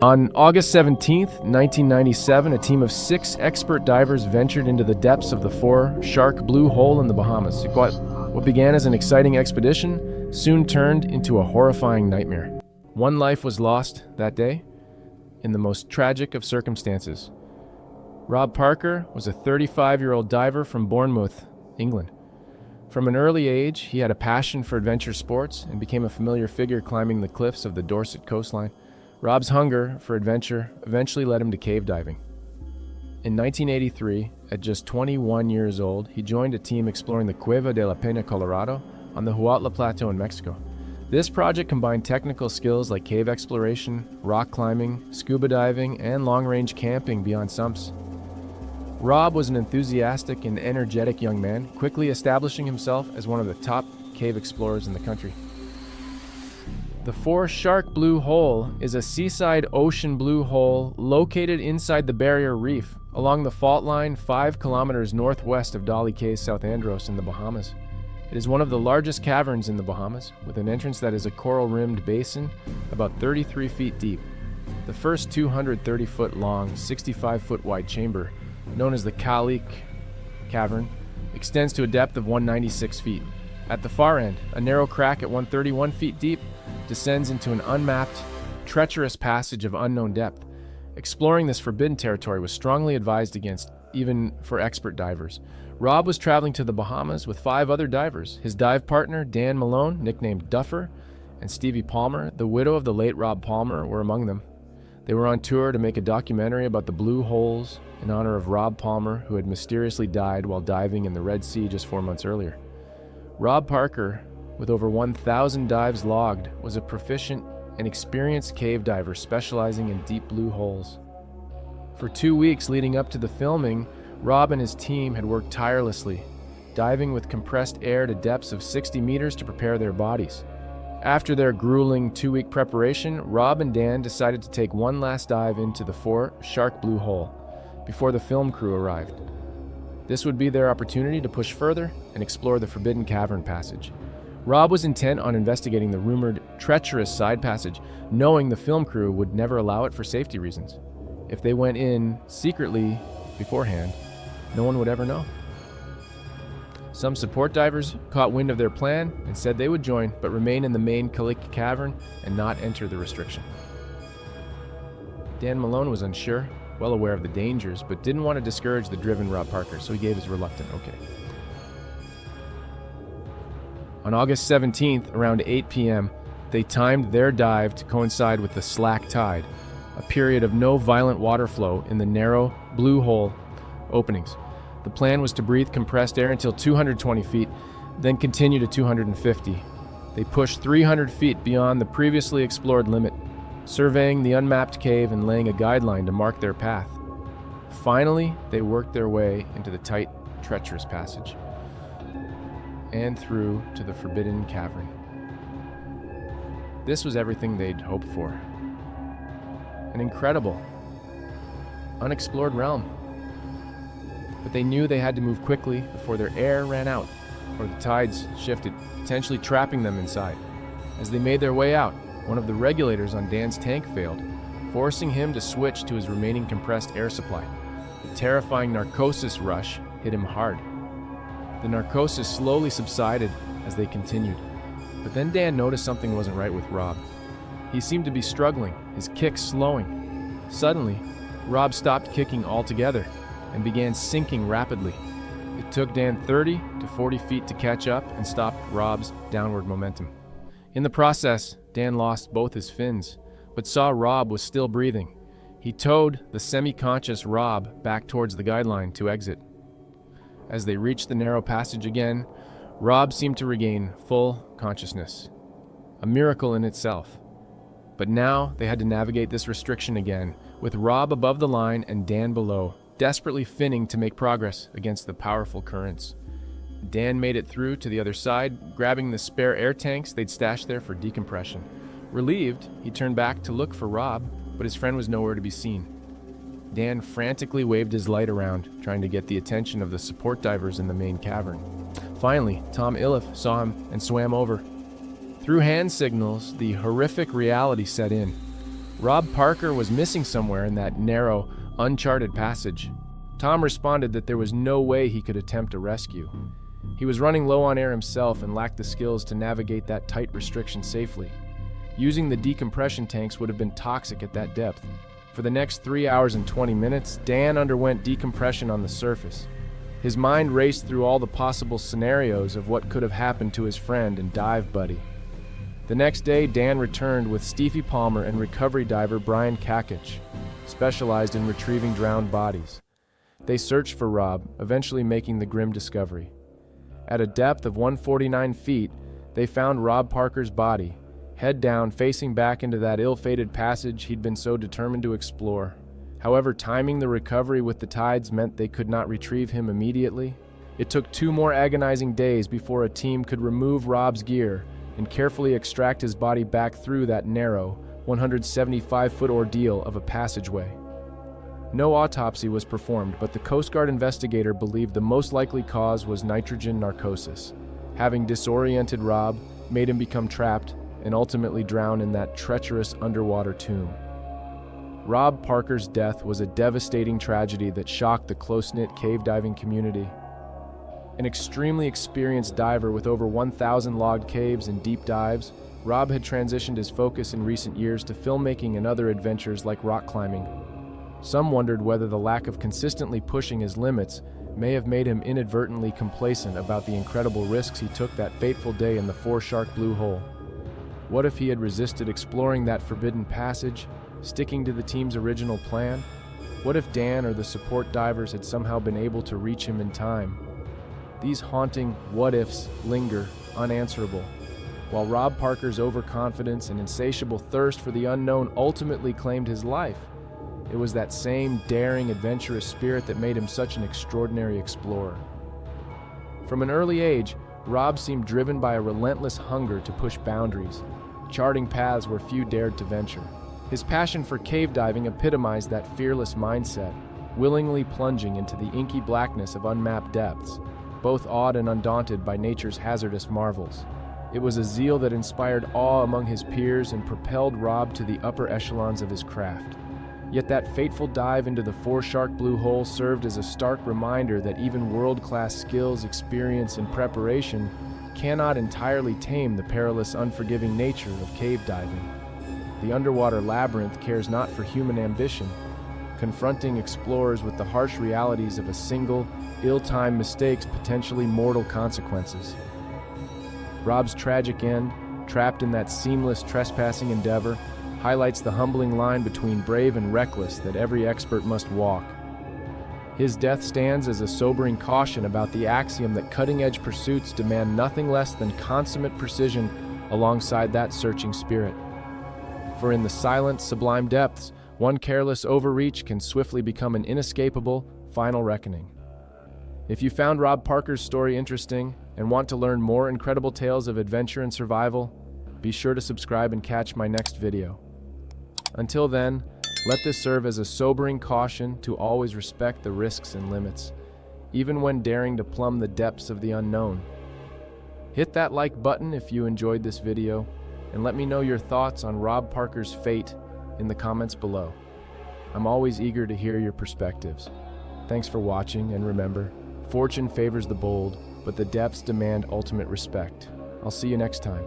On August 17th, 1997, a team of 6 expert divers ventured into the depths of the four-shark blue hole in the Bahamas. What began as an exciting expedition soon turned into a horrifying nightmare. One life was lost that day in the most tragic of circumstances. Rob Parker was a 35-year-old diver from Bournemouth, England. From an early age, he had a passion for adventure sports and became a familiar figure climbing the cliffs of the Dorset coastline. Rob's hunger for adventure eventually led him to cave diving. In 1983, at just 21 years old, he joined a team exploring the Cueva de la Pena Colorado on the Huautla Plateau in Mexico. This project combined technical skills like cave exploration, rock climbing, scuba diving, and long-range camping beyond sumps. Rob was an enthusiastic and energetic young man, quickly establishing himself as one of the top cave explorers in the country. The four-shark blue hole is a seaside ocean blue hole located inside the barrier reef along the fault line 5 kilometers northwest of Dolly Cay's South Andros in the Bahamas. It is one of the largest caverns in the Bahamas, with an entrance that is a coral-rimmed basin about 33 feet deep. The first 230-foot long, 65-foot wide chamber, known as the Kalik Cavern, extends to a depth of 196 feet. At the far end, a narrow crack at 131 feet deep descends into an unmapped, treacherous passage of unknown depth. Exploring this forbidden territory was strongly advised against, even for expert divers. Rob was traveling to the Bahamas with 5 other divers. His dive partner, Dan Malone, nicknamed Duffer, and Stevie Palmer, the widow of the late Rob Palmer, were among them. They were on tour to make a documentary about the blue holes in honor of Rob Palmer, who had mysteriously died while diving in the Red Sea just 4 months earlier. Rob Parker, with over 1,000 dives logged, was a proficient and experienced cave diver specializing in deep blue holes. For 2 weeks leading up to the filming, Rob and his team had worked tirelessly, diving with compressed air to depths of 60 meters to prepare their bodies. After their grueling 2-week preparation, Rob and Dan decided to take one last dive into the four-shark blue hole before the film crew arrived. This would be their opportunity to push further and explore the forbidden cavern passage. Rob was intent on investigating the rumored treacherous side passage, knowing the film crew would never allow it for safety reasons. If they went in secretly beforehand, no one would ever know. Some support divers caught wind of their plan and said they would join, but remain in the main Kalik cavern and not enter the restriction. Dan Malone was unsure, well aware of the dangers, but didn't want to discourage the driven Rob Parker, so he gave his reluctant okay. On August 17th, around 8 p.m., they timed their dive to coincide with the slack tide, a period of no violent water flow in the narrow, blue hole openings. The plan was to breathe compressed air until 220 feet, then continue to 250. They pushed 300 feet beyond the previously explored limit, surveying the unmapped cave and laying a guideline to mark their path. Finally, they worked their way into the tight, treacherous passage and through to the forbidden cavern. This was everything they'd hoped for. An incredible, unexplored realm. But they knew they had to move quickly before their air ran out or the tides shifted, potentially trapping them inside. As they made their way out, one of the regulators on Dan's tank failed, forcing him to switch to his remaining compressed air supply. The terrifying narcosis rush hit him hard. The narcosis slowly subsided as they continued, but then Dan noticed something wasn't right with Rob. He seemed to be struggling, his kicks slowing. Suddenly, Rob stopped kicking altogether and began sinking rapidly. It took Dan 30 to 40 feet to catch up and stop Rob's downward momentum. In the process, Dan lost both his fins, but saw Rob was still breathing. He towed the semi-conscious Rob back towards the guideline to exit. As they reached the narrow passage again, Rob seemed to regain full consciousness, a miracle in itself. But now they had to navigate this restriction again, with Rob above the line and Dan below, desperately finning to make progress against the powerful currents. Dan made it through to the other side, grabbing the spare air tanks they'd stashed there for decompression. Relieved, he turned back to look for Rob, but his friend was nowhere to be seen. Dan frantically waved his light around, trying to get the attention of the support divers in the main cavern. Finally, Tom Iliff saw him and swam over. Through hand signals, the horrific reality set in. Rob Parker was missing somewhere in that narrow, uncharted passage. Tom responded that there was no way he could attempt a rescue. He was running low on air himself and lacked the skills to navigate that tight restriction safely. Using the decompression tanks would have been toxic at that depth. For the next 3 hours and 20 minutes, Dan underwent decompression on the surface. His mind raced through all the possible scenarios of what could have happened to his friend and dive buddy. The next day, Dan returned with Stevie Palmer and recovery diver Brian Kakich, specialized in retrieving drowned bodies. They searched for Rob, eventually making the grim discovery. At a depth of 149 feet, they found Rob Parker's body, head down, facing back into that ill-fated passage he'd been so determined to explore. However, timing the recovery with the tides meant they could not retrieve him immediately. It took 2 more agonizing days before a team could remove Rob's gear and carefully extract his body back through that narrow, 175-foot ordeal of a passageway. No autopsy was performed, but the Coast Guard investigator believed the most likely cause was nitrogen narcosis, having disoriented Rob, made him become trapped, and ultimately drown in that treacherous underwater tomb. Rob Parker's death was a devastating tragedy that shocked the close-knit cave diving community. An extremely experienced diver with over 1,000 logged caves and deep dives, Rob had transitioned his focus in recent years to filmmaking and other adventures like rock climbing. Some wondered whether the lack of consistently pushing his limits may have made him inadvertently complacent about the incredible risks he took that fateful day in the four-shark blue hole. What if he had resisted exploring that forbidden passage, sticking to the team's original plan? What if Dan or the support divers had somehow been able to reach him in time? These haunting what-ifs linger unanswerable, while Rob Parker's overconfidence and insatiable thirst for the unknown ultimately claimed his life. It was that same daring, adventurous spirit that made him such an extraordinary explorer. From an early age, Rob seemed driven by a relentless hunger to push boundaries, charting paths where few dared to venture. His passion for cave diving epitomized that fearless mindset, willingly plunging into the inky blackness of unmapped depths, both awed and undaunted by nature's hazardous marvels. It was a zeal that inspired awe among his peers and propelled Rob to the upper echelons of his craft. Yet that fateful dive into the four-shark blue hole served as a stark reminder that even world-class skills, experience, and preparation cannot entirely tame the perilous, unforgiving nature of cave diving. The underwater labyrinth cares not for human ambition, confronting explorers with the harsh realities of a single, ill-timed mistake's potentially mortal consequences. Rob's tragic end, trapped in that seamless trespassing endeavor, highlights the humbling line between brave and reckless that every expert must walk. His death stands as a sobering caution about the axiom that cutting-edge pursuits demand nothing less than consummate precision alongside that searching spirit. For in the silent, sublime depths, one careless overreach can swiftly become an inescapable, final reckoning. If you found Rob Parker's story interesting and want to learn more incredible tales of adventure and survival, be sure to subscribe and catch my next video. Until then, let this serve as a sobering caution to always respect the risks and limits, even when daring to plumb the depths of the unknown. Hit that like button if you enjoyed this video, and let me know your thoughts on Rob Parker's fate in the comments below. I'm always eager to hear your perspectives. Thanks for watching, and remember, fortune favors the bold, but the depths demand ultimate respect. I'll see you next time.